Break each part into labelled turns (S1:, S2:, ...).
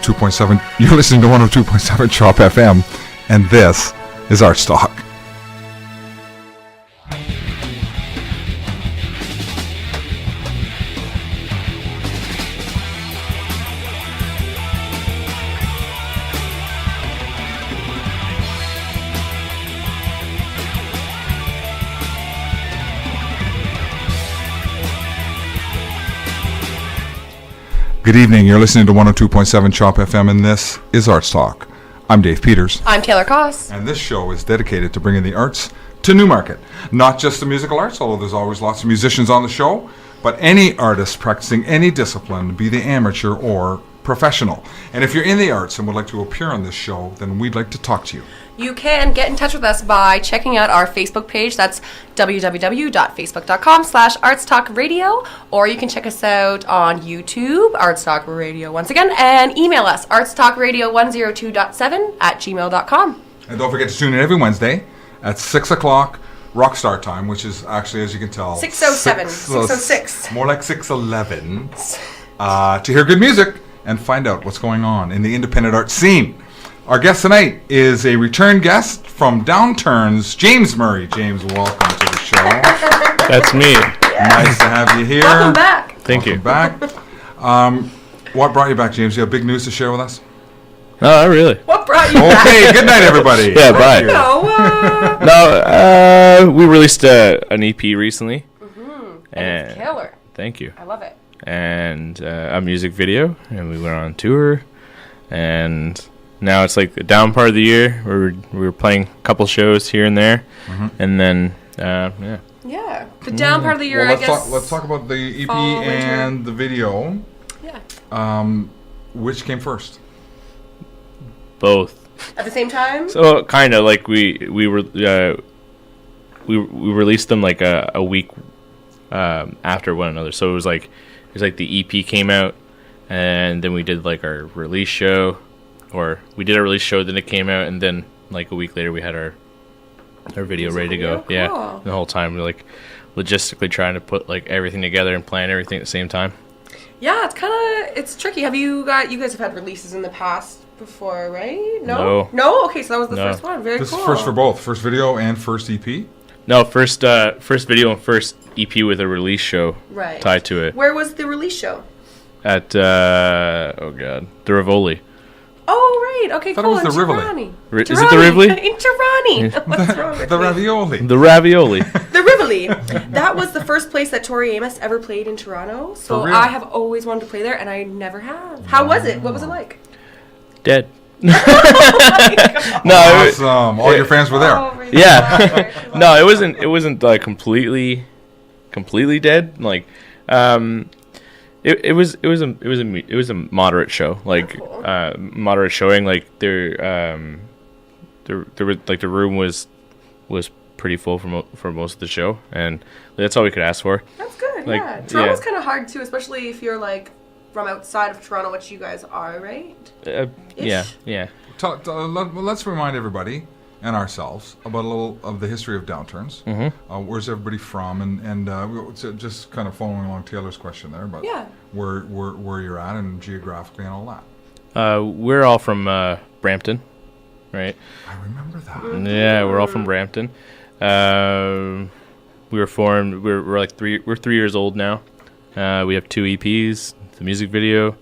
S1: 102.7. You're listening to 102.7 Chop FM, and this is ArtsTalk. Good evening. You're listening to 102.7 Chop FM, and this is ArtsTalk. I'm Dave Peters.
S2: I'm Taylor Koss.
S1: And this show is dedicated to bringing the arts to Newmarket. Not just the musical arts, although there's always lots of musicians on the show, but any artist practicing any discipline, be they amateur or professional. And if you're in the arts and would like to appear on this show, then we'd like to talk to you.
S2: You can get in touch with us by checking out our Facebook page. That's www.facebook.com/ArtsTalkRadio. Or you can check us out on YouTube, ArtsTalk Radio once again, and email us, artstalkradio102.7@gmail.com.
S1: And don't forget to tune in every Wednesday at 6 o'clock Rockstar time, which is actually, as you can tell,
S2: 6:07, 6:06.
S1: More like 6:11, to hear good music and find out what's going on in the independent art scene. Our guest tonight is a return guest from Downturns, James Murray. James, welcome to the show.
S3: That's me.
S1: Nice to have you here.
S2: Welcome back.
S3: Thank you.
S1: Back. What brought you back, James? You have big news to share with us?
S3: No, really.
S2: What brought you back?
S1: Okay, good night, everybody.
S3: Yeah, bye.
S2: No,
S3: we released an EP recently.
S2: and it's killer.
S3: Thank you.
S2: I love it.
S3: And a music video, and we went on tour, and now it's like the down part of the year. We were playing a couple shows here and there, and then
S2: Yeah, the down part of the year,
S1: Well,
S2: I guess.
S1: let's talk about the EP
S2: fall, winter.
S1: and the video.
S2: Yeah.
S1: Which came first?
S3: both.
S2: At the same time?
S3: So kind of like we released them like a week after one another. So it was like the EP came out, and then we did like our release show, or we did a release show, then it came out, and then like a week later we had our video ready to go.
S2: Cool.
S3: Yeah, the whole time we're like logistically trying to put like everything together and plan everything at the same time.
S2: Yeah, it's tricky. You guys have had releases in the past before, right? No? Okay, so that was the first one. Very
S1: This
S2: cool.
S1: is first for both. First video and first EP?
S3: No, first video and first EP with a release show tied to it.
S2: Where was the release show?
S3: At the Rivoli.
S2: Oh, right. Okay,
S1: Thought
S2: cool.
S1: it was the Rivoli.
S3: Is it the Rivoli?
S2: In Tirani. What's wrong with
S1: The
S2: me?
S1: ravioli.
S3: The Ravioli.
S2: The Rivoli. That was the first place that Tori Amos ever played in Toronto. So
S1: For real?
S2: I have always wanted to play there, and I never have. How was it? What was it like?
S3: Dead.
S2: Oh my God.
S3: No,
S1: Awesome. All your fans were there.
S2: Oh, my
S3: yeah.
S2: God.
S3: No, it wasn't like completely dead. Like, it was a moderate show. Like,
S2: cool.
S3: moderate showing. Like there was like the room was pretty full for most of the show, and that's all we could ask for.
S2: That's good,
S3: Like,
S2: yeah. Toronto's
S3: yeah.
S2: kind of hard, too, especially if you're, like, from outside of Toronto, which you guys are, right?
S3: Yeah.
S1: Let's remind everybody and ourselves about a little of the history of Downturns. Where's everybody from? And so just kind of following along Taylor's question there, but where you're at and geographically and all that.
S3: We're all from Brampton, right?
S1: I remember that.
S3: Yeah, we're all from Brampton. We were formed. We're 3 years old now. We have 2 EPs, the music video.
S1: This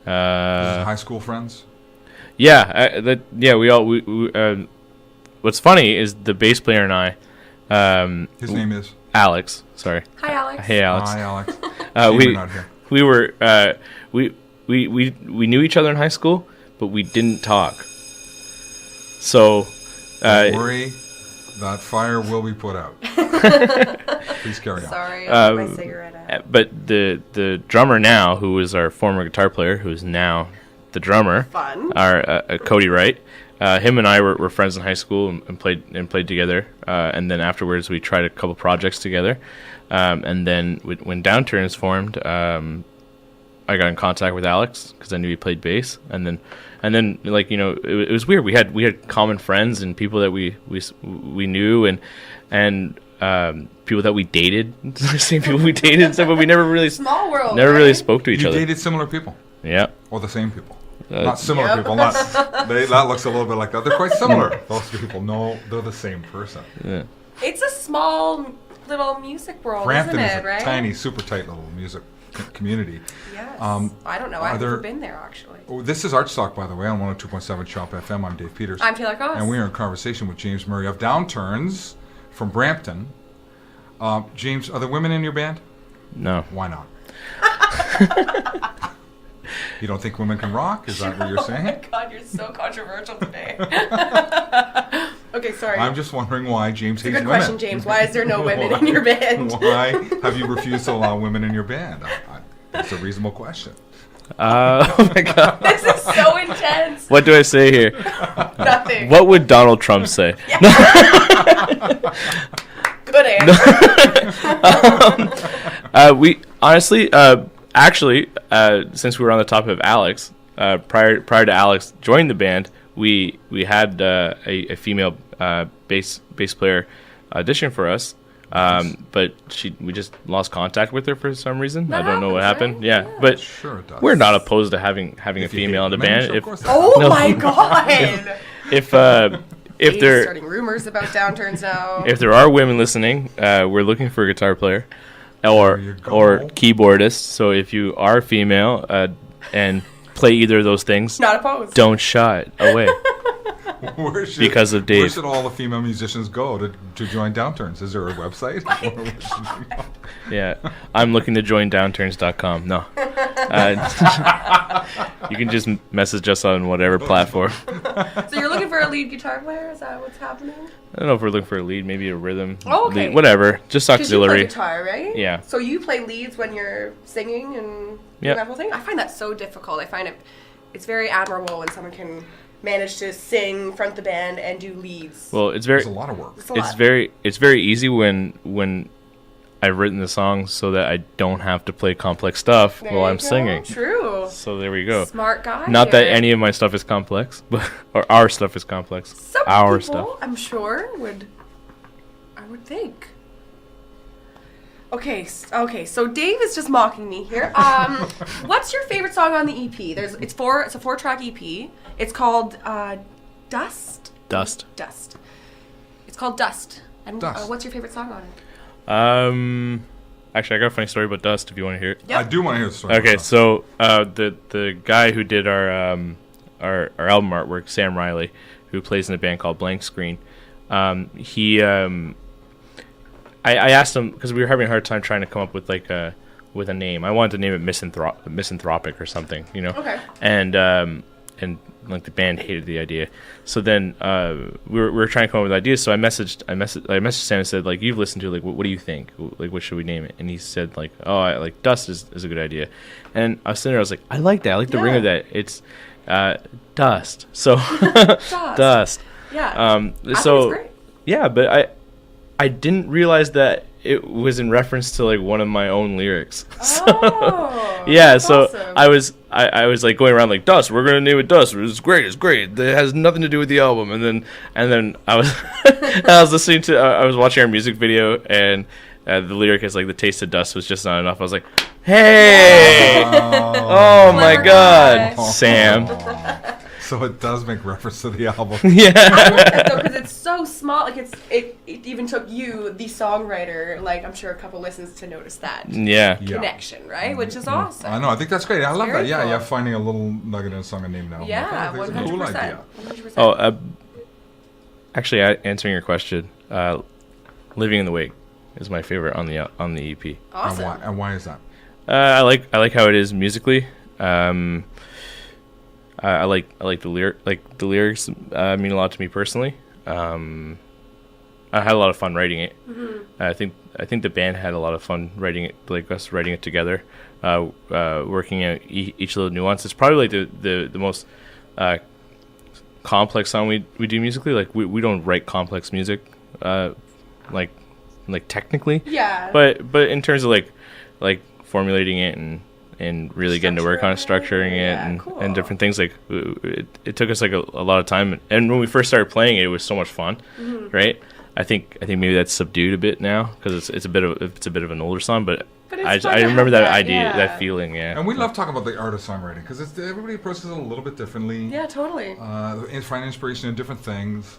S1: is high school friends.
S3: Yeah, we what's funny is the bass player and I.
S1: His name is
S3: Alex. Sorry.
S2: Hi, Alex.
S3: Hey, Alex.
S1: Hi, Alex.
S3: We were we knew each other in high school, but we didn't talk. So
S1: Don't worry, that fire will be put out. Please carry on.
S2: Sorry, I put my cigarette out.
S3: But the drummer now, who is our former guitar player, who is now the drummer,
S2: Fun.
S3: our Cody Wright. Him and I were friends in high school and played together. And then afterwards, we tried a couple projects together. And then when Downturns formed, I got in contact with Alex because I knew he played bass. And then like, you know, it was weird. We had common friends and people that we knew and people that we dated, the same people we dated and stuff, but we never really
S2: Small world.
S3: never
S2: right?
S3: really spoke to each
S1: You
S3: other.
S1: dated similar people
S3: Yeah.
S1: or the same people. Not similar people. That looks a little bit like that. They're quite similar. Those people, no, they're the same person.
S3: Yeah.
S2: It's a small little music world,
S1: Brampton
S2: isn't it?
S1: is a
S2: Right?
S1: tiny, super tight little music community.
S2: Yes. I don't know. I've never been there, actually.
S1: Oh, this is ArtsTalk, by the way, on 102.7 Shop FM. I'm Dave Peters.
S2: I'm Taylor Goss.
S1: And we are in conversation with James Murray of Downturns from Brampton. James, are there women in your band?
S3: No.
S1: Why not? You don't think women can rock? Is that what you're saying?
S2: Oh my God, you're so controversial today. Okay, sorry.
S1: I'm just wondering why James hates
S2: Good
S1: women.
S2: question, James. Why is there no women in your band?
S1: Why have you refused to allow women in your band? That's a reasonable question.
S3: Oh my God.
S2: This is so intense.
S3: What do I say here?
S2: Nothing.
S3: What would Donald Trump say?
S2: Good answer.
S3: We honestly, actually, since we were on the topic of Alex, prior to Alex joining the band, we had a female bass player audition for us, but we just lost contact with her for some reason.
S2: That
S3: I don't know what
S2: happens,
S3: happened.
S2: right?
S3: Yeah,
S2: Yeah.
S3: but
S1: Sure it does.
S3: we're not opposed to having a
S1: If you
S3: female in
S1: hate
S3: the
S1: women,
S3: band.
S1: sure, of course.
S2: Oh
S3: No.
S2: my God.
S3: If
S2: Dave's
S3: there
S2: starting rumors about Downturns now.
S3: if there are women listening, we're looking for a guitar player or
S1: you go.
S3: keyboardist. So if you are female and play either of those things,
S2: Not opposed.
S3: don't shy away. Because of Dave.
S1: Where should all the female musicians go to join Downturns? Is there a website?
S3: Yeah, I'm looking to join downturns.com. No. You can just message us on whatever platform.
S2: So you're looking for a lead guitar player? Is that what's happening?
S3: I don't know if we're looking for a lead, maybe a rhythm.
S2: Oh, okay.
S3: Lead, whatever. Just
S2: 'Cause you
S3: auxiliary.
S2: play guitar, right?
S3: Yeah.
S2: So you play leads when you're singing and
S3: Yep.
S2: that whole thing? I find that so difficult. I find it's very admirable when someone can manage to sing, front the band, and do leads.
S3: Well, it's very
S1: It's a lot of work.
S2: It's a lot.
S3: it's very easy when I've written the songs so that I don't have to play complex stuff
S2: There
S3: while
S2: you
S3: I'm
S2: go.
S3: singing.
S2: True.
S3: So there we go.
S2: Smart guy.
S3: Not that
S2: here.
S3: any of my stuff is complex, but or our stuff is complex.
S2: Some
S3: Our
S2: people,
S3: stuff.
S2: I'm sure, I would think. Okay, so Dave is just mocking me here. What's your favorite song on the EP? It's a 4-track EP. It's called Dust.
S3: Dust.
S2: It's called Dust. And
S1: Dust.
S2: What's your favorite song on it?
S3: Actually, I got a funny story about Dust if you want to hear it.
S2: Yep.
S1: I do want to hear the story.
S3: Okay,
S1: about
S3: so the guy who did our album artwork, Sam Riley, who plays in a band called Blank Screen, I asked him because we were having a hard time trying to come up with a name. I wanted to name it Misanthropic or something, you know.
S2: Okay.
S3: And like the band hated the idea. So then we were trying to come up with ideas. So I messaged Sam and said, like, you've listened to it, like, what do you think? Like, what should we name it? And he said, like, like Dust is a good idea. And I was sitting there, I was like, I like that. I like the ring of that. It's Dust. So Dust.
S2: Yeah.
S3: So
S2: I think it's great.
S3: yeah, but I didn't realize that it was in reference to like one of my own lyrics.
S2: Oh,
S3: Yeah,
S2: that's
S3: so
S2: awesome.
S3: I was like going around like Dust. We're gonna name it Dust. It's great. It has nothing to do with the album. And then I was I was listening to I was watching our music video and the lyric is like the taste of dust was just not enough. I was like, hey, oh my
S2: Clever
S3: God,
S2: guy.
S3: Sam.
S1: So it does make reference to the album.
S3: Yeah.
S2: Because it's so small. Like it even took you, the songwriter, like I'm sure a couple listens to notice that
S3: Yeah.
S2: connection, right? Which is awesome.
S1: I know. I think that's great. I love
S2: Very
S1: that. Yeah,
S2: cool.
S1: yeah. Finding a little nugget in a song and naming an album.
S2: Yeah,
S1: I think it's a cool
S2: 100%.
S1: idea.
S2: 100%.
S3: Oh, actually, answering your question, "Living in the Wake" is my favorite on the EP.
S2: Awesome.
S1: And why is that?
S3: I like how it is musically. I like the lyrics mean a lot to me personally. I had a lot of fun writing it.
S2: Mm-hmm.
S3: I think the band had a lot of fun writing it, like us writing it together, working out each little nuance. It's probably like the most complex song we do musically. Like we don't write complex music, like technically.
S2: Yeah.
S3: But in terms of like formulating it and really getting to work on structuring it
S2: Yeah, cool.
S3: and different things, like it took us like a lot of time. And when we first started playing it, it was so much fun, right? I think maybe that's subdued a bit now because it's a bit of an older song, but
S2: But it's
S3: I
S2: fun to
S3: remember
S2: have
S3: that idea,
S2: yeah.
S3: that feeling. Yeah.
S1: And we love talking about the art of songwriting because everybody approaches it a little bit differently.
S2: Yeah, totally.
S1: And find inspiration in different things.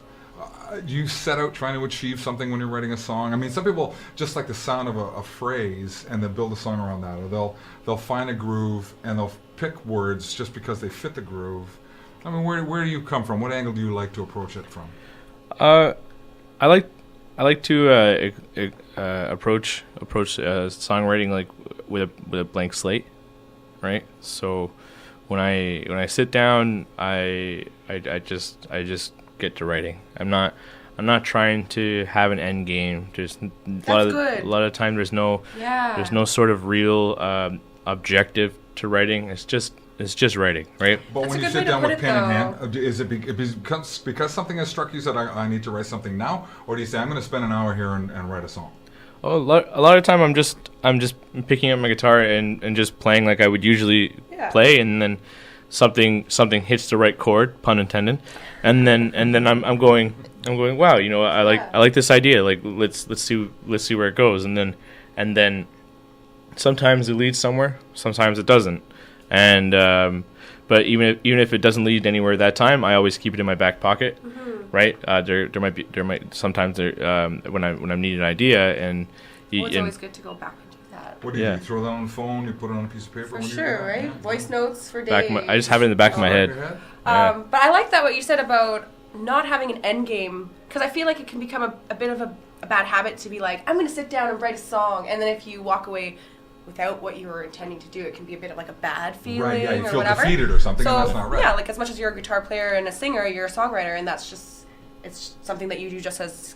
S1: You set out trying to achieve something when you're writing a song. I mean, some people just like the sound of a phrase and they'll build a song around that, or they'll find a groove and they'll pick words just because they fit the groove. I mean, where do you come from? What angle do you like to approach it from?
S3: I like to approach songwriting like with a blank slate, right? So when I sit down, I just get to writing. I'm not trying to have an end game. There's a lot of time there's no sort of real objective to writing. It's just writing, right?
S1: But when you sit down with pen in hand, is it because something has struck you that I need to write something now, or do you say I'm going to spend an hour here and write a song?
S3: Oh, a lot of time I'm just picking up my guitar and just playing like I would usually play, and then something hits the right chord, pun intended, and then I'm going wow, you know, I like this idea, like let's see where it goes, and then sometimes it leads somewhere, sometimes it doesn't. And but even if it doesn't lead anywhere that time, I always keep it in my back pocket, right? There might sometimes when I'm needing an idea, and
S2: it's always good to go back and do that.
S1: What do you do? You throw that on the phone? You put it on a piece of paper?
S2: For sure, right? Yeah. Voice notes for days.
S3: I just have it in the back of my head.
S2: But I like that what you said about not having an end game, because I feel like it can become a bit of a bad habit to be like, I'm going to sit down and write a song, and then if you walk away without what you were intending to do, it can be a bit of like a bad feeling,
S1: right? Yeah, you feel
S2: whatever.
S1: Defeated or something,
S2: so,
S1: and that's not right.
S2: Yeah, like as much as you're a guitar player and a singer, you're a songwriter, and it's something that you do just as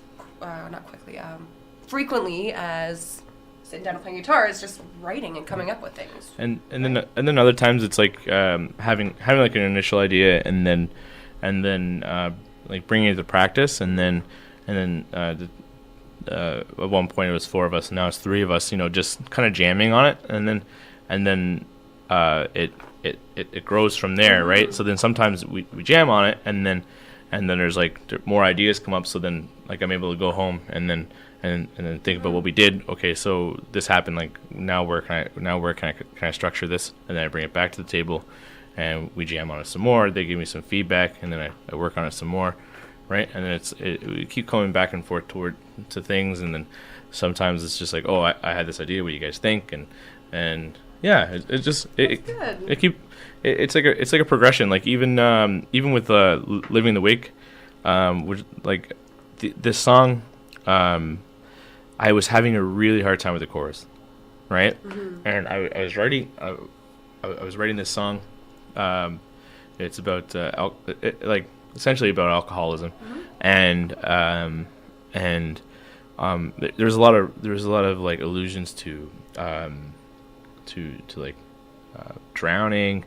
S2: frequently as sitting down and playing guitar. Is just writing and coming up with things.
S3: And then other times it's like having like an initial idea, and then like bringing it to practice, and then at one point it was 4 of us, and now it's 3 of us, you know, just kind of jamming on it, and then it grows from there, right? So then sometimes we jam on it, and then there's like more ideas come up, so then like I'm able to go home and then think about what we did. Okay, so this happened, like now where can I structure this, and then I bring it back to the table and we jam on it some more. They give me some feedback, and then I work on it some more, right? And then we keep coming back and forth to things, and then sometimes it's just like, oh, I had this idea. What do you guys think? And yeah, it's like a progression. Like even with Living the Wake, which like this song, I was having a really hard time with the chorus, right? Mm-hmm. And I was writing this song. It's about essentially about alcoholism, mm-hmm. and there's a lot of like allusions to like drowning,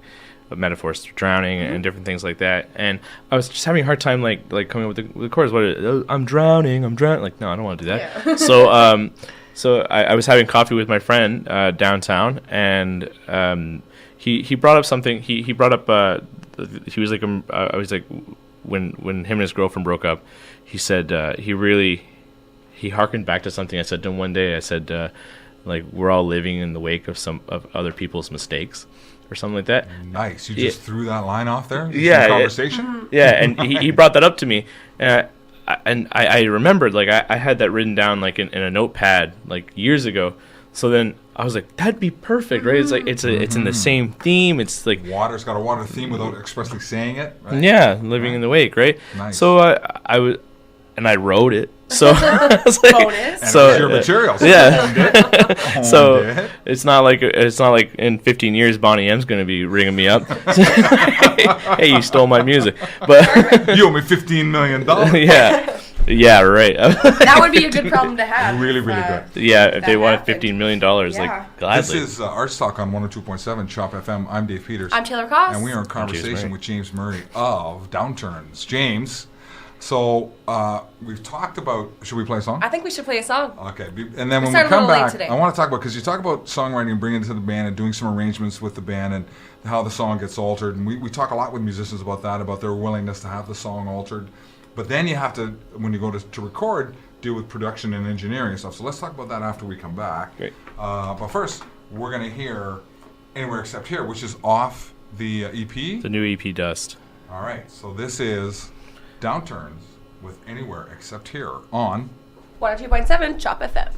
S3: metaphors to drowning, mm-hmm. and different things like that. And I was just having a hard time like coming up with the chorus. I'm drowning. Like, no, I don't want to do that. Yeah. So I was having coffee with my friend downtown, and he brought up something. He brought up he was like I was like when him and his girlfriend broke up, he said he harkened back to something I said to him one day. I said like we're all living in the wake of other people's mistakes, or something like that.
S1: Nice. You just threw that line off there?
S3: Yeah.
S1: Conversation?
S3: Yeah, and he brought that up to me. And I remembered, like, I had that written down, like, in a notepad, like, years ago. So then I was like, that'd be perfect, right? It's like, it's in the same theme. It's like...
S1: Water's got a water theme without expressly saying it, right?
S3: Yeah, living in the wake, right?
S1: Nice.
S3: So I wrote it. So
S2: bonus.
S1: And so your material. So
S3: yeah. So it's not like in 15 years Bonnie M's going to be ringing me up. Hey, you stole my music. But
S1: you owe me $15 million.
S3: Yeah. Yeah, right.
S2: That would be a good problem to have.
S1: Really, really good.
S3: Yeah, if they wanted $15 million, like, gladly.
S1: This is ArtsTalk on 102.7 Chop FM. I'm Dave Peters.
S2: I'm Taylor Koss.
S1: And we are in conversation with James Murray of Downturns. James, so we've talked about... Should we play a song?
S2: I think we should play a song.
S1: Okay. And then when we come back, I want to talk about... Because you talk about songwriting and bringing it to the band and doing some arrangements with the band and how the song gets altered. And we talk a lot with musicians about that, about their willingness to have the song altered. But then you have to, when you go to record, deal with production and engineering and stuff. So let's talk about that after we come back.
S3: Great.
S1: But first, we're going to hear Anywhere Except Here, which is off the EP.
S3: The new EP, Dust.
S1: All right. So this is Downturns with Anywhere Except Here on
S2: 102.7 Chop FM.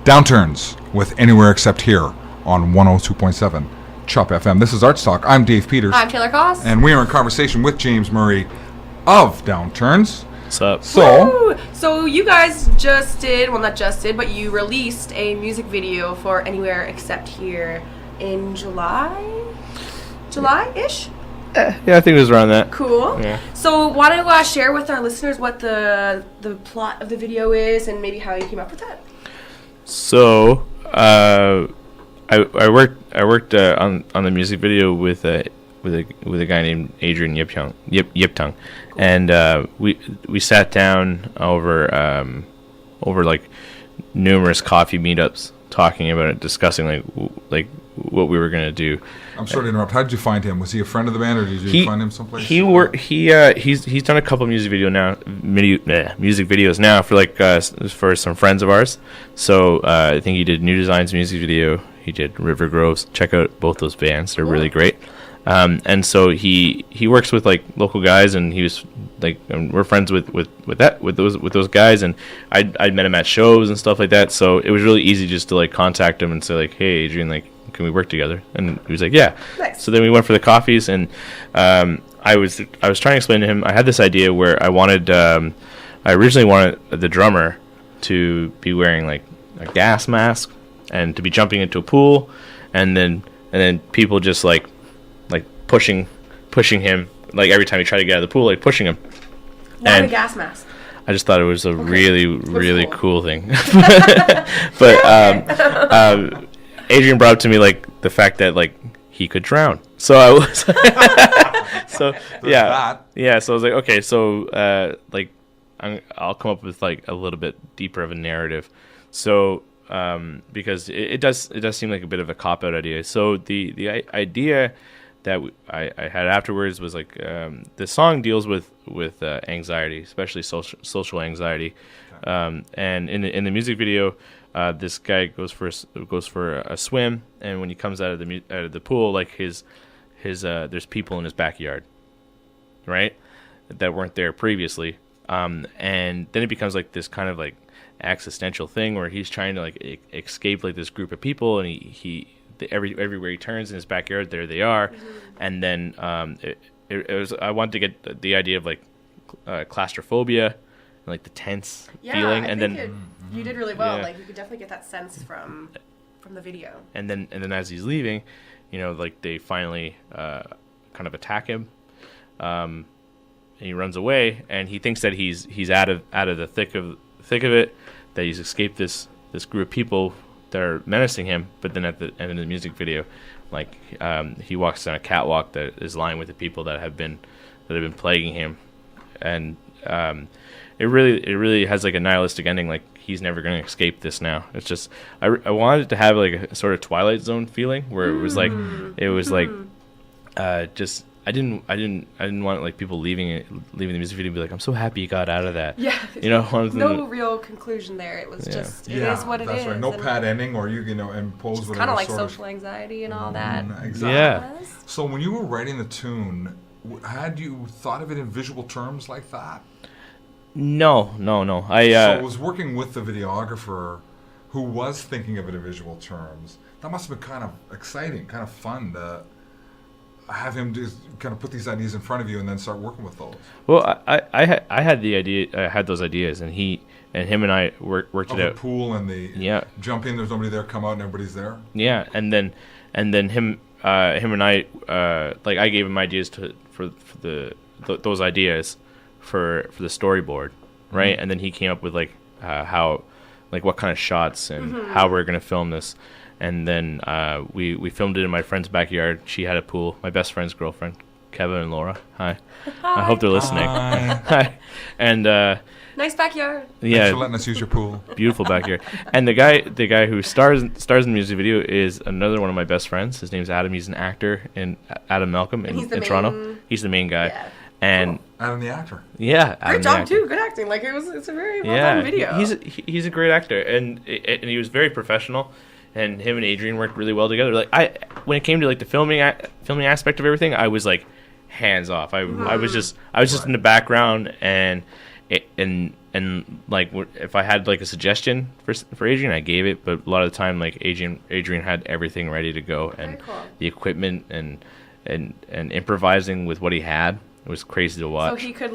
S1: Downturns with Anywhere Except Here on 102.7 Chop FM. This is ArtsTalk. I'm Dave Peters.
S2: I'm Taylor Koss.
S1: And we are in conversation with James Murray of Downturns.
S3: What's up?
S2: So you guys just did, well not just did, but you released a music video for Anywhere Except Here in July-ish?
S3: Yeah, I think it was around that.
S2: Cool.
S3: Yeah.
S2: So want to share with our listeners what the plot of the video is and maybe how you came up with that?
S3: So, I worked on the music video with a guy named Adrian Yiptung, and we sat down over like numerous coffee meetups, talking about it, discussing like what we were gonna do.
S1: I'm sorry to interrupt. How did you find him? Was he a friend of the band, or did you find him someplace?
S3: He's done a couple music videos now for some friends of ours. So I think he did New Design's music video. He did River Groves. Check out both those bands; they're really great. And so he works with like local guys, and he was like, and we're friends with those guys, and I'd met him at shows and stuff like that. So it was really easy just to like contact him and say like, hey, Adrian, like, can we work together? And he was like, yeah.
S2: Nice.
S3: So then we went for the coffees, and I was trying to explain to him. I had this idea where I originally wanted the drummer to be wearing like a gas mask and to be jumping into a pool, and then people just like pushing pushing him, like every time he tried to get out of the pool, like pushing him.
S2: Why
S3: And
S2: a gas mask?
S3: I just thought it was a really cool thing. Adrian brought up to me like the fact that like he could drown. So I was so yeah. So I was like, okay, so like I'll come up with like a little bit deeper of a narrative. So because it does seem like a bit of a cop out idea. So the idea that I had afterwards was like the song deals with anxiety, especially social anxiety, and in the music video, this guy goes for a swim, and when he comes out of the pool, like his there's people in his backyard, right, that weren't there previously, and then it becomes like this kind of like existential thing where he's trying to like escape like this group of people, and he everywhere he turns in his backyard, there they are. And then it was, I wanted to get the idea of like claustrophobia and like the tense feeling, and then
S2: you did really well.
S3: Yeah.
S2: Like you could definitely get that sense from the video.
S3: And then as he's leaving, you know, like they finally kind of attack him, and he runs away, and he thinks that he's out of the thick of it, that he's escaped this group of people that are menacing him. But then at the end of the music video, like he walks down a catwalk that is lined with the people that have been plaguing him, and it really has like a nihilistic ending. Like he's never going to escape this now. It's just I wanted it to have like a sort of Twilight Zone feeling where it was like just I didn't want like people leaving the music video and be like, I'm so happy you got out of that.
S2: Yeah.
S3: You know,
S2: no real conclusion there. It was just it is what it is.
S1: That's right. No bad ending, or you know, impose whatever.
S2: Kind of like social anxiety and all that.
S1: Exactly.
S3: Yeah.
S1: So when you were writing the tune, had you thought of it in visual terms like that?
S3: No.
S1: So it was working with the videographer who was thinking of it in visual terms. That must have been kind of exciting, kind of fun to have him just kind of put these ideas in front of you and then start working with those.
S3: Well, I had the idea. I had those ideas, and him and I worked it out.
S1: The pool and the jump in. There's nobody there. Come out and everybody's there.
S3: Yeah, and then him and I like I gave him ideas for those ideas for the storyboard, right? Mm-hmm. And then he came up with like how like what kind of shots and how we're gonna film this. And then we filmed it in my friend's backyard. She had a pool. My best friend's girlfriend, Kevin and Laura. Hi. I hope they're listening. Hi. And
S2: nice backyard.
S1: Yeah. Thanks for letting us use your pool.
S3: Beautiful backyard. And the guy who stars in the music video is another one of my best friends. His name's Adam. He's an actor in Adam Malcolm in Toronto. He's the main guy. Yeah. And
S1: Adam the actor.
S3: Yeah.
S2: Great job too. Good acting. Like it's a very well done video.
S3: He's a great actor, and he was very professional. And him and Adrian worked really well together. Like when it came to like the filming aspect of everything, I was like hands off. I was just in the background, and like if I had like a suggestion for Adrian, I gave it. But a lot of the time, like Adrian had everything ready to go, and the equipment and improvising with what he had. It was crazy to watch.
S2: So he could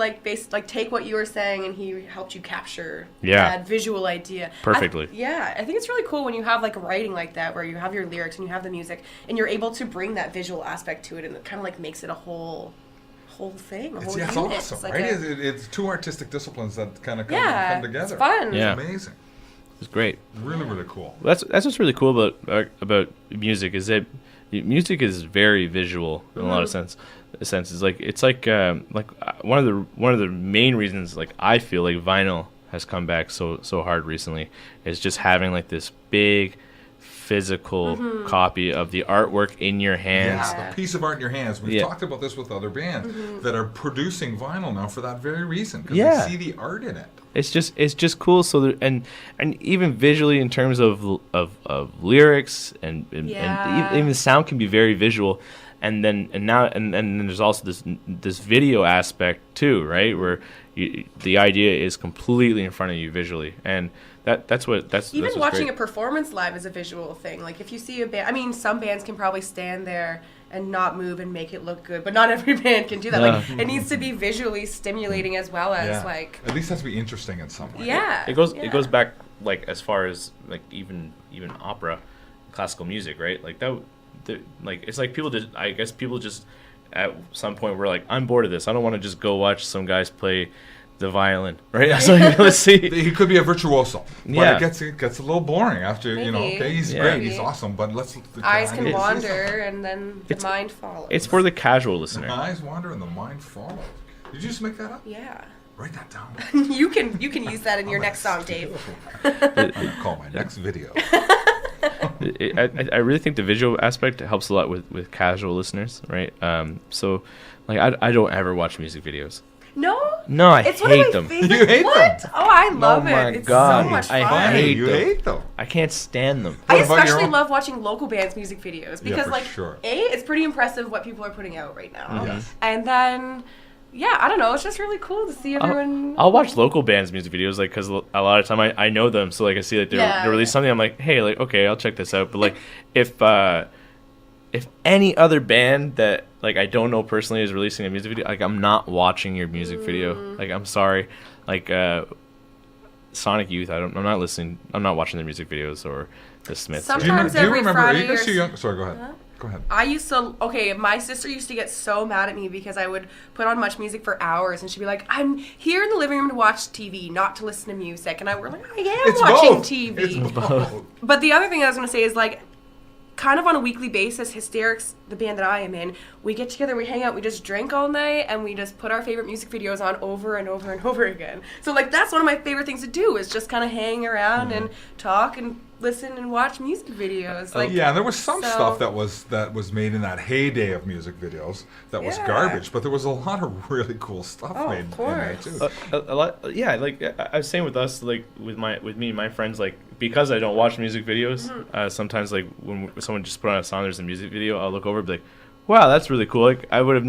S2: take what you were saying, and he helped you capture
S3: that
S2: visual idea
S3: perfectly.
S2: I think it's really cool when you have like writing like that, where you have your lyrics and you have the music, and you're able to bring that visual aspect to it, and it kind of like makes it a whole thing. A whole unit.
S1: It's awesome,
S2: it's like
S1: right? It's two artistic disciplines that kind of come together.
S2: It's fun.
S3: Yeah.
S1: It's amazing.
S3: It's great.
S1: Really, really cool.
S3: That's what's really cool about music is that music is very visual in a lot of senses. It's like one of the main reasons like I feel like vinyl has come back so hard recently is just having like this big physical copy of the artwork in your hands.
S1: Yeah, a piece of art in your hands. We've talked about this with other bands that are producing vinyl now for that very reason, because they see the art in it.
S3: It's just cool. So and even visually in terms of lyrics and even the sound can be very visual. And then there's also this video aspect too, right? Where the idea is completely in front of you visually, and that's
S2: even watching
S3: great.
S2: A performance live is a visual thing. Like if you see a band, I mean, some bands can probably stand there and not move and make it look good, but not every band can do that. Like it needs to be visually stimulating as well as like
S1: at least it has to be interesting in some way.
S2: Yeah,
S3: it goes back like as far as like even opera, classical music, right? Like that. Like it's like people just at some point we're like, I'm bored of this. I don't want to just go watch some guys play the violin, right? So let's see.
S1: He could be a virtuoso, but
S3: Yeah.
S1: it gets a little boring after
S2: Maybe.
S1: Okay, he's
S3: Yeah.
S1: great, he's
S2: Maybe.
S1: awesome, but
S2: Eyes can
S1: it's-
S2: wander, and then the mind follows.
S3: It's for the casual
S1: The
S3: listener.
S1: eyes wander and the mind follows. Did you just make that up?
S2: Yeah.
S1: Write that down.
S2: You can use that in your next song, Dave.
S1: I'm gonna call my next video.
S3: I really think the visual aspect helps a lot with casual listeners, right? So, like, I don't ever watch music videos.
S2: No?
S3: No, I
S2: It's
S3: hate
S2: one of my
S3: them.
S2: favorite.
S1: You hate
S2: what?
S1: them?
S2: Oh, I love
S3: my
S2: it. It's
S3: God.
S2: so much fun.
S3: I hate
S1: You
S3: them.
S1: hate them.
S3: I can't stand them.
S2: I
S1: What about your
S2: especially
S1: own-
S2: love watching local bands' music videos because,
S1: for
S2: like,
S1: sure.
S2: it's pretty impressive what people are putting out right now,
S1: Yes.
S2: and then, yeah, I don't know, it's just really cool to see everyone.
S3: I'll watch local bands' music videos, like, because a lot of time I know them, so like I see like they release something, I'm like, hey, like, okay, I'll check this out. But like if any other band that like I don't know personally is releasing a music video, like, I'm not watching your music video. Like, I'm sorry, like Sonic Youth, I'm not listening. I'm not watching their music videos, or the Smiths.
S2: Some-
S1: Do you,
S2: Sometimes
S1: do you
S2: every
S1: remember? Are
S2: Friday
S1: you guys
S2: or
S1: too
S2: s-
S1: young? Sorry, go ahead. Go ahead.
S2: I used to, my sister used to get so mad at me because I would put on Much Music for hours, and she'd be like, I'm here in the living room to watch TV, not to listen to music. And I were like, I am
S1: It's
S2: watching
S1: both.
S2: TV.
S1: It's both.
S2: But the other thing I was going to say is, like, kind of on a weekly basis, Hysterics, the band that I am in, we get together, we hang out, we just drink all night, and we just put our favorite music videos on over and over and over again. So, like, that's one of my favorite things to do, is just kind of hang around and talk and listen and watch music videos. Like,
S1: Yeah, and there was some
S2: so-
S1: stuff that was made in that heyday of music videos that was
S2: Yeah.
S1: garbage, but there was a lot of really cool stuff
S2: Oh,
S1: made
S2: of
S1: in there
S2: course.
S1: too.
S3: A lot, yeah. Like I was saying with us, like with me and my friends, like, because I don't watch music videos, sometimes like when someone just put on a song, there's a music video, I'll look over and be like, wow, that's really cool. Like, I would have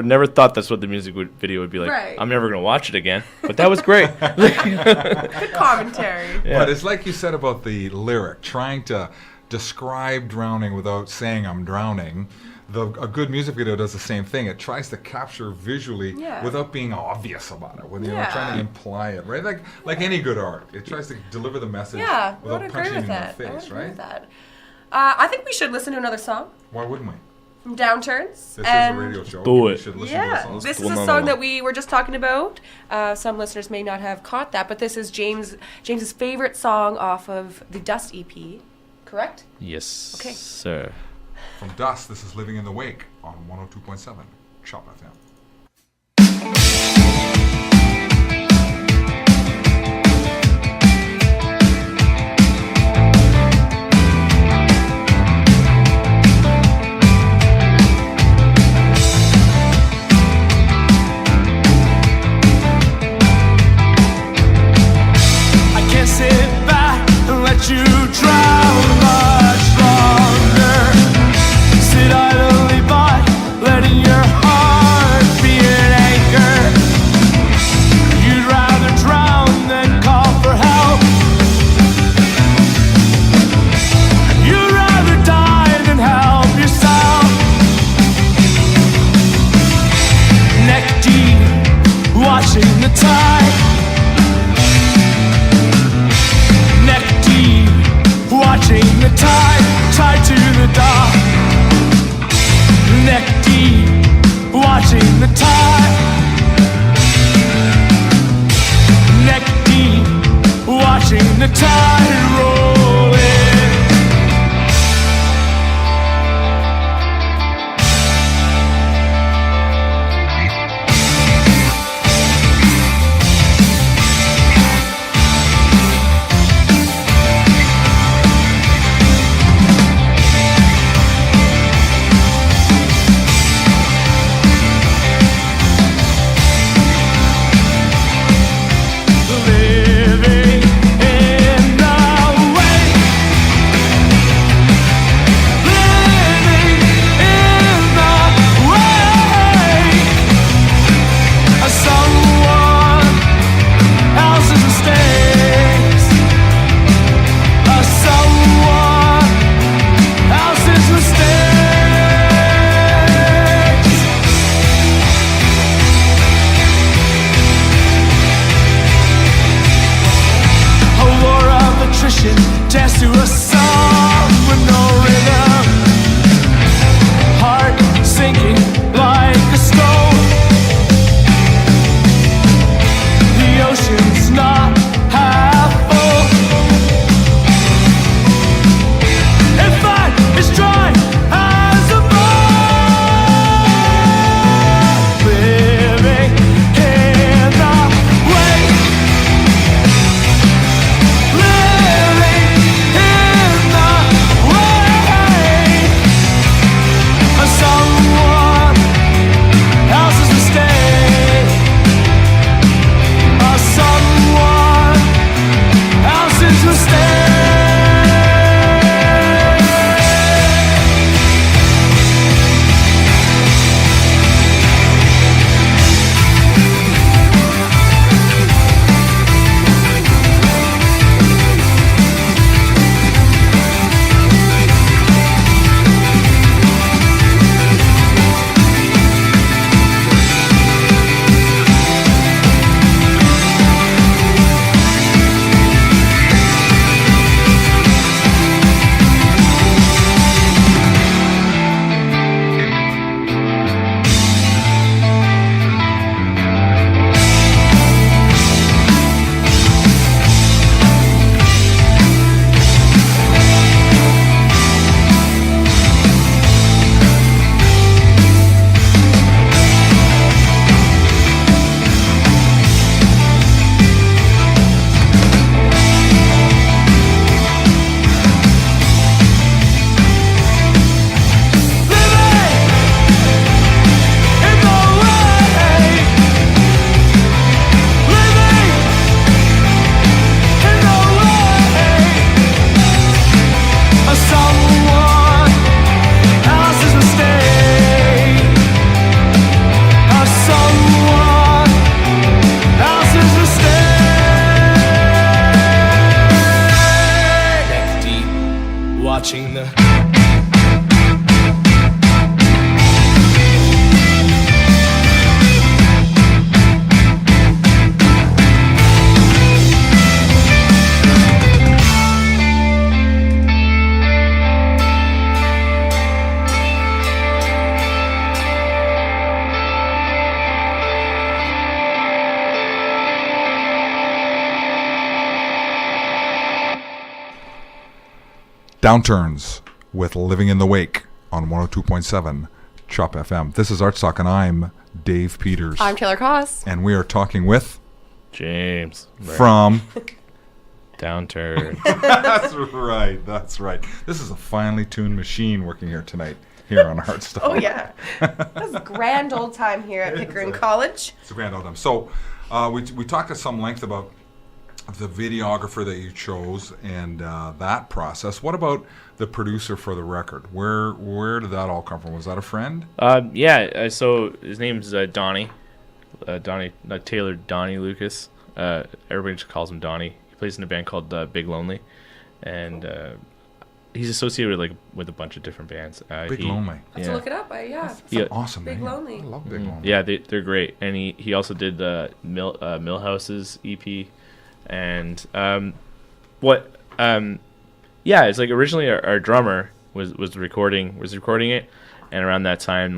S3: never thought that's what the music video would be like.
S2: Right.
S3: I'm never gonna watch it again, but that was great.
S2: good commentary.
S3: Yeah.
S1: But it's like you said about the lyric, trying to describe drowning without saying I'm drowning. A good music video does the same thing. It tries to capture visually
S2: Yeah.
S1: without being obvious about it. When you're
S2: Yeah.
S1: trying to imply it, right? Like any good art, it tries to deliver the message
S2: Yeah, I
S1: without
S2: would agree
S1: punching
S2: with
S1: you in
S2: that.
S1: the
S2: I would
S1: face,
S2: agree
S1: right?
S2: with that. I think we should listen to another song
S1: Why wouldn't we?
S2: from Downturns.
S1: This
S2: and
S1: is a radio show.
S3: do
S1: We
S3: it.
S1: should listen to
S2: Yeah,
S1: the song.
S2: this is
S3: Well,
S2: a
S3: no,
S2: song
S3: no.
S2: that we were just talking about. Some listeners may not have caught that, but this is James's favorite song off of the Dust EP, correct?
S3: Yes,
S2: Okay.
S3: sir.
S1: From Dust, this is Living in the Wake on 102.7 Shop FM.
S4: I can't sit back and let you drown much longer. Sit idly by, letting your heart be an anchor. You'd rather drown than call for help. You'd rather die than help yourself. Neck deep, watching the tide. Neck deep, watching the tide, tied to the dock. Neck deep, watching the tide. Neck deep, watching the tide roll in. Living in the will stay. Watching the
S1: Downturns with Living in the Wake on 102.7 Chop FM. This is ArtsTalk, and I'm Dave Peters.
S2: I'm Taylor Koss.
S1: And we are talking with
S3: James
S1: from
S3: Downturns.
S1: That's right. This is a finely tuned machine working here tonight, here on ArtsTalk.
S2: Oh, yeah. This is a grand old time here at Pickering College.
S1: It's a grand old time. So we talked at some length about the videographer that you chose and that process. What about the producer for the record? Where did that all come from? Was that a friend?
S3: So his name's Donnie. Taylor Donnie Lucas. Everybody just calls him Donnie. He plays in a band called Big Lonely, and he's associated with a bunch of different bands.
S1: Big Lonely.
S2: I have to look it up. That's
S1: an awesome
S2: Big
S1: name.
S2: Lonely.
S1: I love Big Lonely.
S3: Yeah, they're great. And he also did Millhouse's EP. And it's like originally our drummer was recording it, and around that time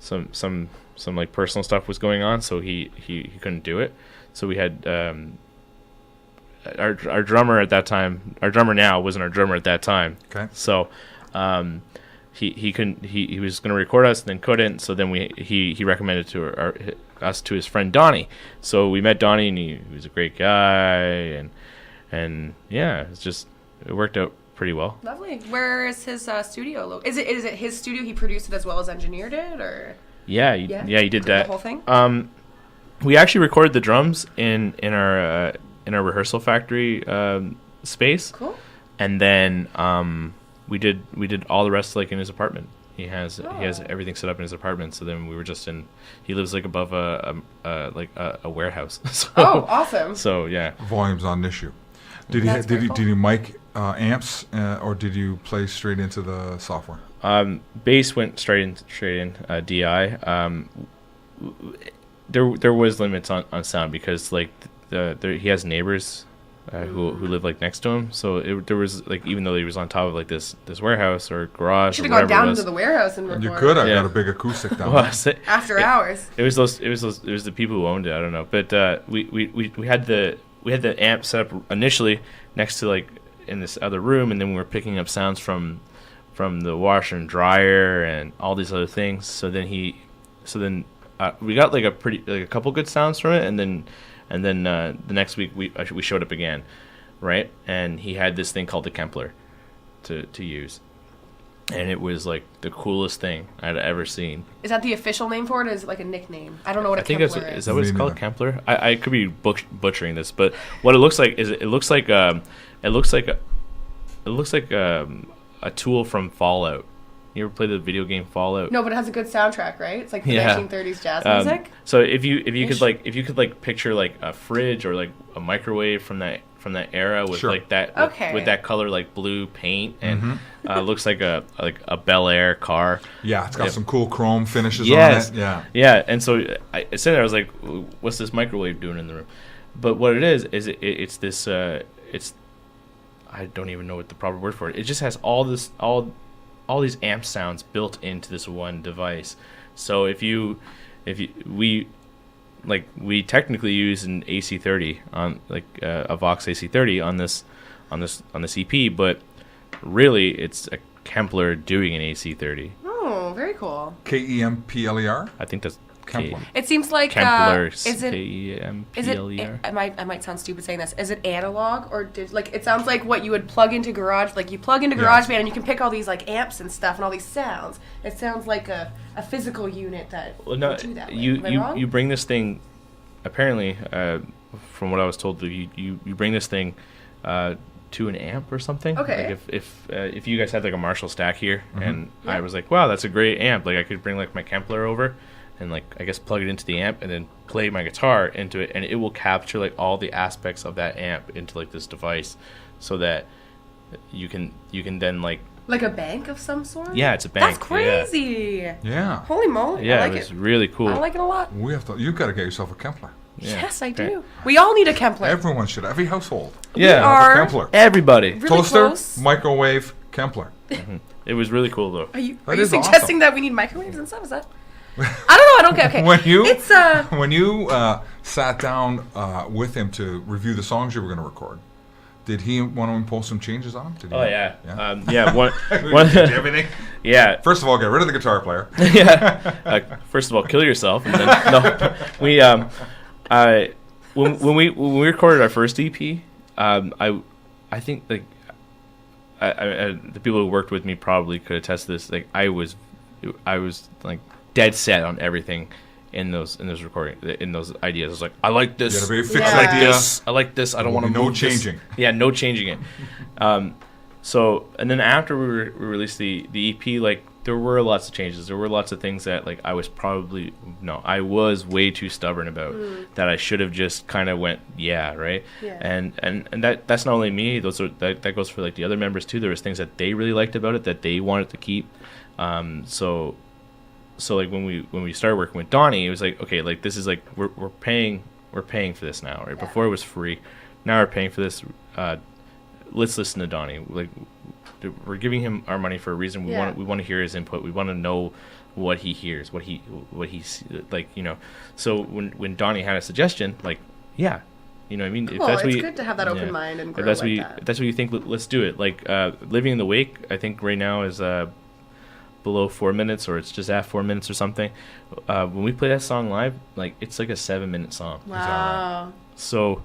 S3: some like personal stuff was going on, so he couldn't do it. So we had our drummer at that time. Our drummer now wasn't our drummer at that time.
S1: Okay.
S3: So he couldn't. He was going to record us and then couldn't. So then he recommended us to his friend Donnie. So we met Donnie, and he was a great guy, and yeah, it worked out pretty well.
S2: Lovely. Where is his studio? Is it his studio? He produced it as well as engineered it, or?
S3: Yeah, he did that.
S2: The whole thing.
S3: We actually recorded the drums in our rehearsal factory space.
S2: Cool.
S3: And then we did all the rest in his apartment. He has everything set up in his apartment. So then we were just in. He lives above a warehouse. So,
S2: awesome.
S3: So yeah,
S1: Volume's not an issue. Did you mic amps or did you play straight into the software?
S3: Bass went straight in DI. There was limits on sound because he has neighbors who live next to him. So there was even though he was on top of this warehouse or garage.
S2: Should have gone down to the warehouse and record.
S1: You could. I got a big acoustic down there.
S2: After hours.
S3: It was the people who owned it. I don't know, but we had the amp set up initially next to in this other room, and then we were picking up sounds from the washer and dryer and all these other things. So then we got a couple good sounds from it, and then the next week we showed up again, right? And he had this thing called the Kempler to use, and it was like the coolest thing I'd ever seen.
S2: Is that the official name for it, or is it like a nickname? I don't know what a
S3: I think
S2: Kempler
S3: is
S2: is.
S3: that what it's
S1: Me
S3: called,
S1: neither.
S3: Kempler? I could be butchering this, but what it looks like is it looks like a tool from Fallout. You ever play the video game Fallout?
S2: No, but it has a good soundtrack, right? It's like the
S3: Yeah.
S2: 1930s jazz music.
S3: So if you could picture like a fridge or like a microwave from that era with
S1: Sure.
S3: like that
S2: Okay.
S3: with that color like blue paint and looks like a Bel Air car.
S1: Yeah, it's got
S3: Yep.
S1: some cool chrome finishes
S3: Yes.
S1: on it. Yeah.
S3: Yeah, and so I sitting there, I was like, "What's this microwave doing in the room?" But what it is it's this it's I don't even know what the proper word for it. It just has all these amp sounds built into this one device. So we technically use an AC30 on a Vox AC30 on this EP, but really it's a Kempler doing an AC30.
S2: Oh, very cool.
S1: Kempler.
S3: I think that's
S1: Kempler.
S2: It seems like
S3: Kempler.
S2: is it
S3: Kempler.
S2: I might sound stupid saying this. Is it analog or it sounds like what you would plug into Garage, like you plug into GarageBand and you can pick all these like amps and stuff and all these sounds. It sounds like a physical unit that
S3: Well, no,
S2: would do that.
S3: you
S2: Am I wrong?
S3: you bring this thing. Apparently, from what I was told, you bring this thing to an amp or something.
S2: Okay.
S3: Like if you guys had like a Marshall stack here, and I was like, wow, that's a great amp. Like I could bring like my Kempler over, and like I guess plug it into the amp, and then play my guitar into it, and it will capture like all the aspects of that amp into like this device, so that you can then like.
S2: Like a bank of some sort?
S3: Yeah, it's a bank.
S2: That's crazy.
S1: Yeah.
S2: Holy moly.
S3: Yeah,
S2: I like
S3: it was
S2: it.
S3: really cool.
S2: I like it a lot.
S1: You've got to get yourself a Kempler.
S3: Yeah.
S2: Yes, I
S3: Okay.
S2: do. We all need a Kempler.
S1: Everyone should. Every household.
S3: Yeah,
S2: are-
S1: Have a Kempler.
S3: everybody.
S2: Really
S1: Toaster,
S2: close.
S1: microwave, Kempler.
S3: It was really cool though.
S2: Are you
S1: That is
S2: suggesting
S1: awesome.
S2: that we need microwaves and stuff? Is that? I don't know. I don't get. Okay.
S1: When you sat down with him to review the songs you were going to record, did he want to impose some changes on them? Did he?
S3: Oh yeah,
S1: Yeah.
S3: one.
S1: Did everything.
S3: Yeah,
S1: First of all, get rid of the guitar player.
S3: yeah. First of all, kill yourself, and then no. We when we recorded our first EP, I think like I the people who worked with me probably could attest to this. Like I was like dead set on everything in those ideas. I was like, I like this.
S1: You had a very fixed
S2: Yeah.
S3: I like
S1: idea.
S3: this. I like this. I don't
S1: There
S3: want
S1: will
S3: to
S1: be no
S3: move this.
S1: changing.
S3: Yeah, no changing it. So and then after we released the EP, like there were lots of changes. There were lots of things that like I was way too stubborn about that I should have just kind of went right.
S2: Yeah.
S3: And that's not only me. That goes for like the other members too. There was things that they really liked about it that they wanted to keep. So like when we started working with Donnie, it was like, okay, like this is like we're paying for this now, right?
S2: Yeah.
S3: Before it was free, now we're paying for this. Let's listen to Donnie. Like we're giving him our money for a reason. We want to hear his input. We want to know what he hears, what he's like, So when Donnie had a suggestion, like you know what I mean.
S2: Cool. It's good to have that open mind and
S3: If
S2: grow
S3: that's
S2: like
S3: what
S2: that.
S3: if that's what you think, let's do it. Like Living in the Wake, I think right now is below 4 minutes, or it's just at 4 minutes or something. When we play that song live, like it's like a 7-minute song.
S2: Wow.
S3: So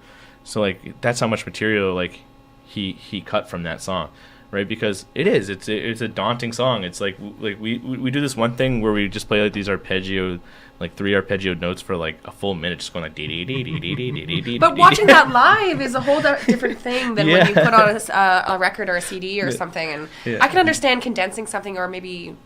S3: like that's how much material like he cut from that song, right? Because it's a daunting song. It's like we do this one thing where we just play like these arpeggio, like 3 arpeggioed notes for like a full minute, just going like dee dee dee dee dee dee dee dee.
S2: But watching that live is a whole different thing than when you
S3: Yeah.
S2: put on a record or a CD or something. And
S3: Yeah.
S2: I can understand condensing something or maybe,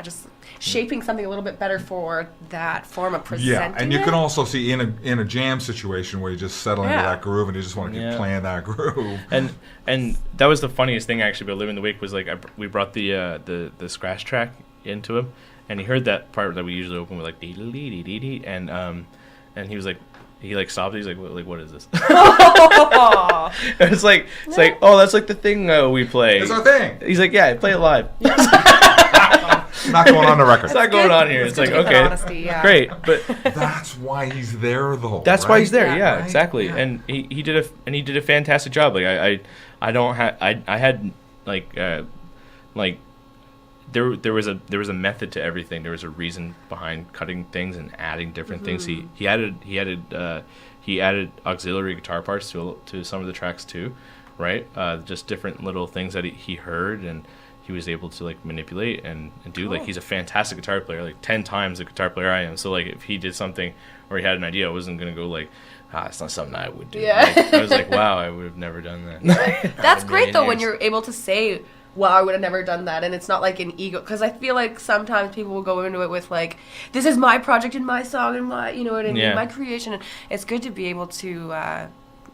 S2: just shaping something a little bit better for that form of presenting
S1: Yeah, and you
S2: it.
S1: can also see in a jam situation where you just settle into
S2: Yeah.
S1: that groove and you just want to keep
S3: Yeah.
S1: playing that groove.
S3: And that was the funniest thing actually about Living the Wake was like we brought the scratch track into him, and he heard that part that we usually open with like dee dee dee dee dee, and he was like. He like stopped. He's like, what is this?
S2: Aw.
S3: it's like, oh, that's like the thing we play.
S1: It's our thing.
S3: He's like, yeah, play it live.
S1: Not going on the record.
S3: It's not going on here.
S2: It's
S3: It's
S2: good
S3: like,
S2: to get that
S3: okay,
S2: honesty, yeah.
S3: great, but
S1: That's why he's there, though.
S3: that's
S1: right?
S3: why he's there.
S2: Yeah.
S3: Yeah,
S1: Right?
S3: exactly.
S1: Yeah.
S3: And he did a fantastic job. Like I don't have I had like there was a method to everything. There was a reason behind cutting things and adding different things. He added auxiliary guitar parts to some of the tracks too, right? Just different little things that he heard, and he was able to like manipulate and do. Like, he's a fantastic guitar player, like 10 times the guitar player I am. So like, if he did something or he had an idea, I wasn't gonna go like, it's not something I would do.
S2: Yeah.
S3: Like, I was like, wow, I would have never done that.
S2: That's great though when you're able to say, well, I would have never done that, and it's not like an ego, because I feel like sometimes people will go into it with like, this is my project and my song and my, you know what I mean,
S3: Yeah.
S2: my creation. And it's good to be able to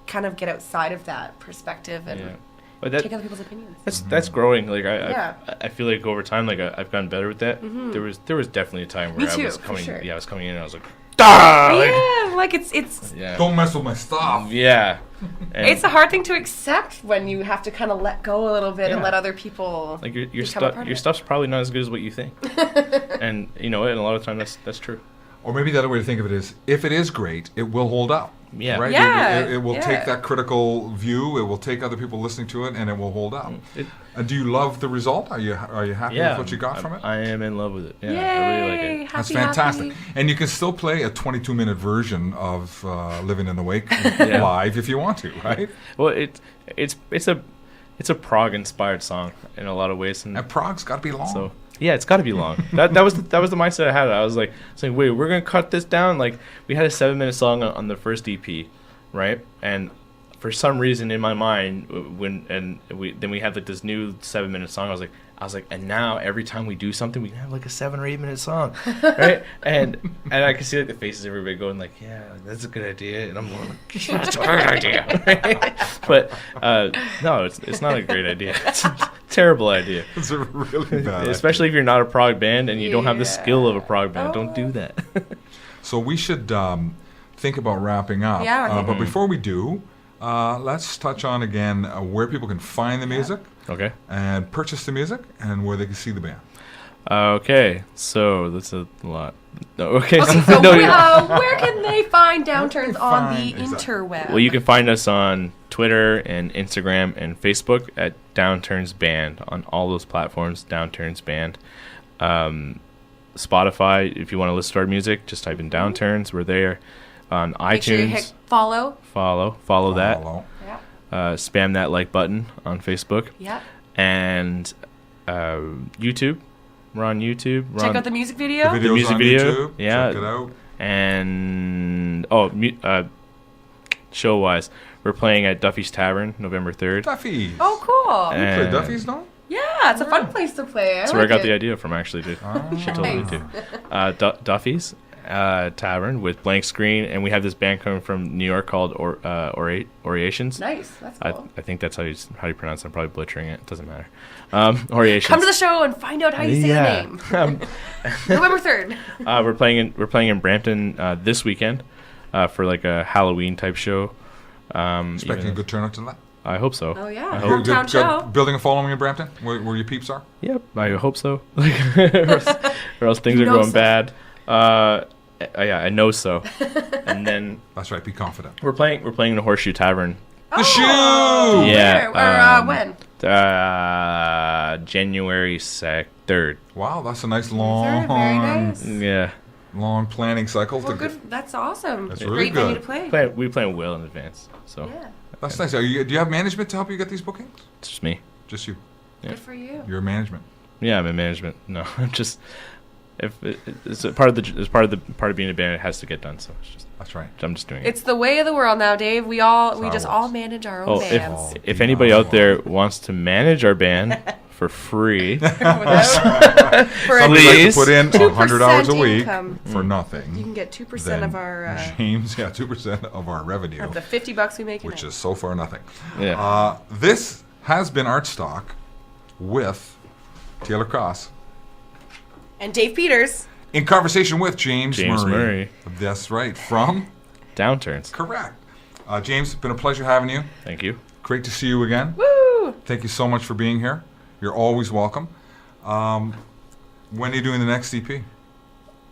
S2: kind of get outside of that perspective and
S3: Yeah. But
S2: take other people's opinions.
S3: that's growing. Like
S2: Yeah.
S3: I feel like over time, like I've gotten better with that. There was definitely a time where
S2: Me too,
S3: I was
S2: for
S3: coming,
S2: sure.
S3: I was coming in and I was like, like,
S2: Yeah, like it's
S3: yeah,
S1: Don't mess with my stuff.
S3: yeah. And
S2: it's a hard thing to accept when you have to kind of let go a little bit and
S3: Yeah.
S2: let other people
S3: like your
S2: become a
S3: stuff,
S2: part of
S3: your
S2: it.
S3: stuff's probably not as good as what you think. And you know, and a lot of time that's true.
S1: Or maybe the other way to think of it is, if it is great, it will hold up.
S3: Yeah.
S1: Right?
S2: Yeah,
S1: It will
S2: yeah.
S1: take that critical view. It will take other people listening to it, and it will hold up.
S3: It-
S1: And do you love the result? Are you happy with what you got from it?
S3: I am in love with it. Yeah,
S2: Yay,
S3: I really like it.
S1: That's
S2: happy,
S1: fantastic.
S2: happy.
S1: And you can still play a 22-minute version of Living in the Wake live if you want to, right?
S3: Well, it's a prog inspired song in a lot of ways, and
S1: And Prague's got to be long.
S3: so yeah, it's got to be long. that was the mindset I had. I was like, wait, we're gonna cut this down. Like, we had a 7-minute song on the first EP, right? And for some reason in my mind, then we had like this new 7-minute song. I was like, and now every time we do something, we can have like a 7 or 8 minute song, right? and I can see like the faces of everybody going like, yeah, that's a good idea, and I'm going, that's a great idea, right? But no, it's not a great idea. It's a terrible idea.
S1: It's a really bad
S3: Especially if you're not a prog band and you don't have the
S2: Yeah.
S3: skill of a prog band. Don't do that.
S1: So we should think about wrapping up.
S2: Yeah, I think-
S1: But before we do, let's touch on again where people can find the music
S3: Okay.
S1: and purchase the music and where they can see the band.
S3: Okay. So that's a lot. No, okay.
S2: Okay, so
S3: no,
S2: where can they find Downturns on the
S1: find- exactly.
S2: interweb?
S3: well, you can find us on Twitter and Instagram and Facebook at Downturns Band on all those platforms. Downturns Band. Spotify. If you want to listen to our music, just type in Downturns. We're there. On
S2: Make sure you
S3: iTunes.
S2: hit follow.
S3: Follow that.
S1: Follow.
S2: Yeah.
S3: Spam that like button on Facebook.
S2: Yeah.
S3: And YouTube. We're on YouTube. We're
S2: Check
S3: on,
S2: out the music video.
S1: The video's
S3: music
S1: on
S3: video,
S1: YouTube.
S3: yeah.
S1: Check it out.
S3: And show wise, we're playing at Duffy's Tavern November 3rd.
S1: Duffy's.
S2: Oh, cool.
S1: You play
S3: And-
S1: Duffy's, no?
S2: Yeah, it's a fun place to play.
S3: That's where I got the idea from, actually, dude. She told me
S1: Ah.
S3: to. Duffy's Tavern with Blank Screen, and we have this band coming from New York called Oriations.
S2: Nice. That's cool.
S3: I think that's how you pronounce it. I'm probably butchering it. It doesn't matter. Oriations.
S2: Come to the show and find out how you say the name. November 3rd.
S3: We're playing in Brampton this weekend for like a Halloween type show.
S1: Expecting a good turnout to that.
S3: I hope so.
S2: Oh, yeah.
S3: I
S1: Good-
S3: hope,
S1: good-
S2: Hometown
S1: good
S2: show.
S1: Building a following in Brampton, where your peeps are.
S3: yep, I hope so. or else things
S2: You
S3: are
S2: know
S3: going
S2: so.
S3: bad. Yeah, I know so. And then
S1: That's right. Be confident.
S3: we're playing in the Horseshoe Tavern.
S1: The shoe.
S3: Yeah,
S2: Where, when?
S3: January 3rd.
S1: Wow, that's a nice
S2: Very,
S1: long,
S2: very nice.
S3: Yeah,
S1: long planning cycle.
S2: Well,
S1: to
S2: good. That's awesome.
S1: That's
S2: Great
S1: really
S2: venue
S1: good.
S2: to play.
S3: we plan well in advance, so
S2: Yeah.
S1: That's nice. Do you have management to help you get these bookings?
S3: it's just me.
S1: Just you.
S3: Yeah.
S2: Good for you.
S1: Your management.
S3: Yeah, I'm in management. No, I'm just it's a part of being a band. It has to get done, so it's just
S1: That's right.
S3: I'm just doing it.
S2: It's the way of the world now, Dave. We just
S1: ours.
S2: all manage our own
S3: Oh,
S2: bands.
S3: if anybody out there wants to manage our band for free,
S2: For
S1: Somebody like to
S3: Please.
S1: put in
S2: 2%
S1: 100 hours a week
S2: income.
S1: for nothing.
S2: You can get 2%
S1: then
S2: of our
S1: James, 2% of our revenue,
S2: of the $50 we make. a
S1: which
S2: night.
S1: is so far nothing.
S3: yeah.
S1: This has been ArtsTalk with Taylor Cross
S2: And Dave Peters.
S1: in conversation with James
S3: James Murray.
S1: That's right. From
S3: Downturns.
S1: Correct. James, it's been a pleasure having you.
S3: Thank you.
S1: Great to see you again.
S2: Woo!
S1: Thank you so much for being here. You're always welcome. When are you doing the next EP?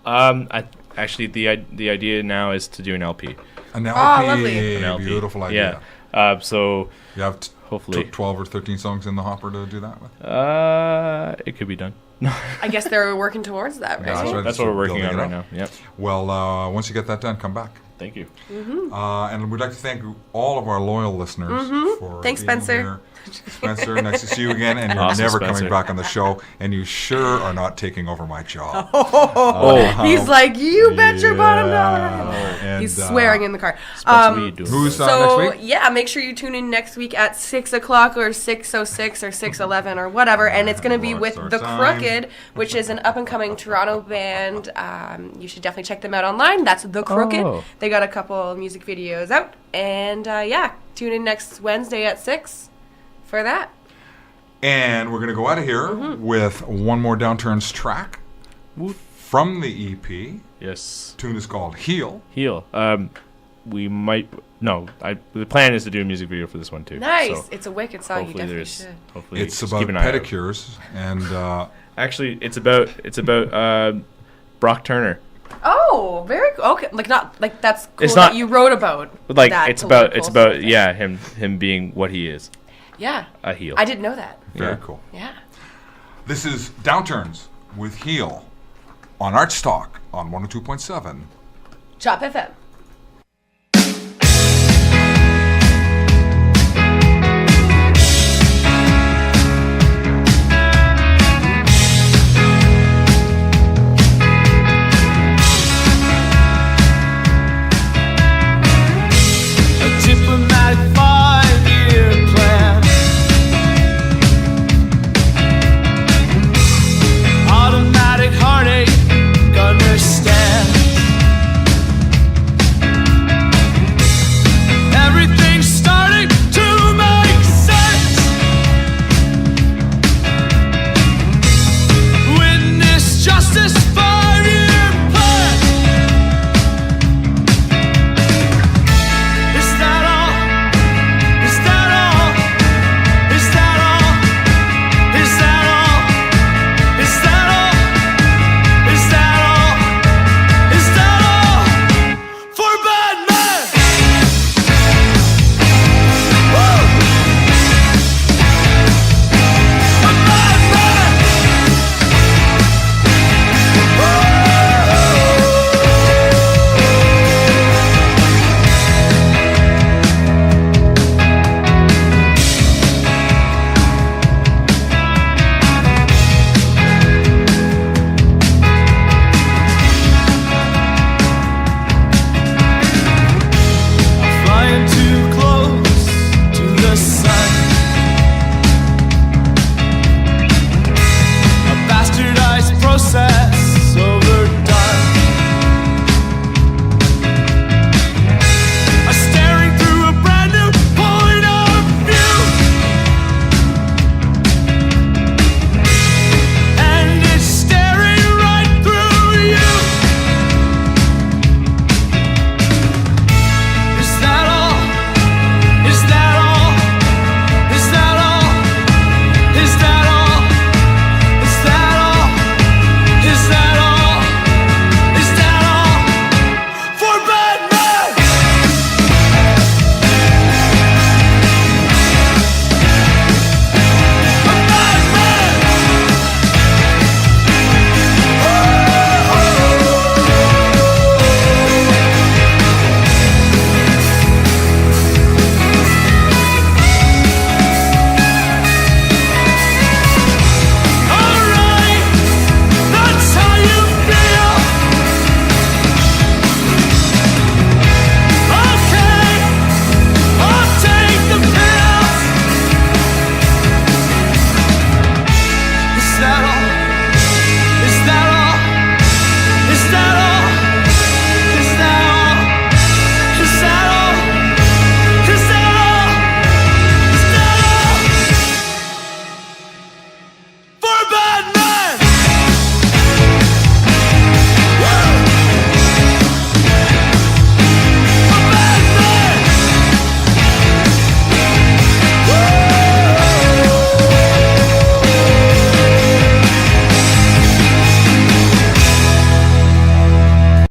S3: Actually, the idea now is to do an LP.
S1: An LP.
S2: lovely.
S3: An LP.
S1: Beautiful idea.
S3: Yeah. So
S1: You have
S3: hopefully,
S1: 12 or 13 songs in the hopper to do that with?
S3: it could be done.
S2: I guess they're working towards that, right?
S1: Yeah, that's right.
S3: That's what we're working
S1: Building
S3: on
S1: it
S3: right
S1: up.
S3: now. Yep.
S1: Well, once you get that done, come back.
S3: Thank you.
S1: And we'd like to thank all of our loyal listeners for
S2: Thanks,
S1: being
S2: Spencer.
S1: here. Spencer, nice to see you again. And you're
S3: Awesome,
S1: never
S3: Spencer.
S1: coming back on the show. And you sure are not taking over my job.
S2: He's like, you bet your bottom dollar.
S1: And,
S2: He's swearing in the car.
S3: Spencer, what are you doing?
S1: Who's
S2: So
S1: next week?
S2: yeah, make sure you tune in next week at 6 o'clock or 6:06 or 6:11 or whatever, and it's going to be with
S1: Start
S2: The
S1: time.
S2: Crooked, which is an up and coming Toronto band. You should definitely check them out online. That's The Crooked.
S3: Oh.
S2: They got a couple music videos out, and yeah, tune in next Wednesday at 6 for that.
S1: And we're going to go out of here with one more Downturns track from the EP.
S3: Yes.
S1: Tune is called Heal.
S3: Heal. We might. No, the plan is to do a music video for this one too.
S2: Nice.
S3: So
S2: It's a wicked song. You
S3: hopefully
S2: definitely
S3: there's.
S2: should.
S3: Hopefully
S1: It's
S3: just
S1: about
S3: keep an eye out.
S1: pedicures. And
S3: Actually, it's about Brock Turner.
S2: Oh, very cool. Okay, like not like that's cool
S3: It's
S2: that
S3: not-
S2: you wrote about.
S3: Like
S2: that
S3: it's about
S2: political sort of thing.
S3: yeah him being what he is,
S2: Yeah,
S3: a heel.
S2: I didn't know that.
S1: very
S3: Yeah.
S1: cool.
S2: Yeah.
S1: This is Downturns with Heal on ArtsTalk on 102.7.
S2: Chop FM.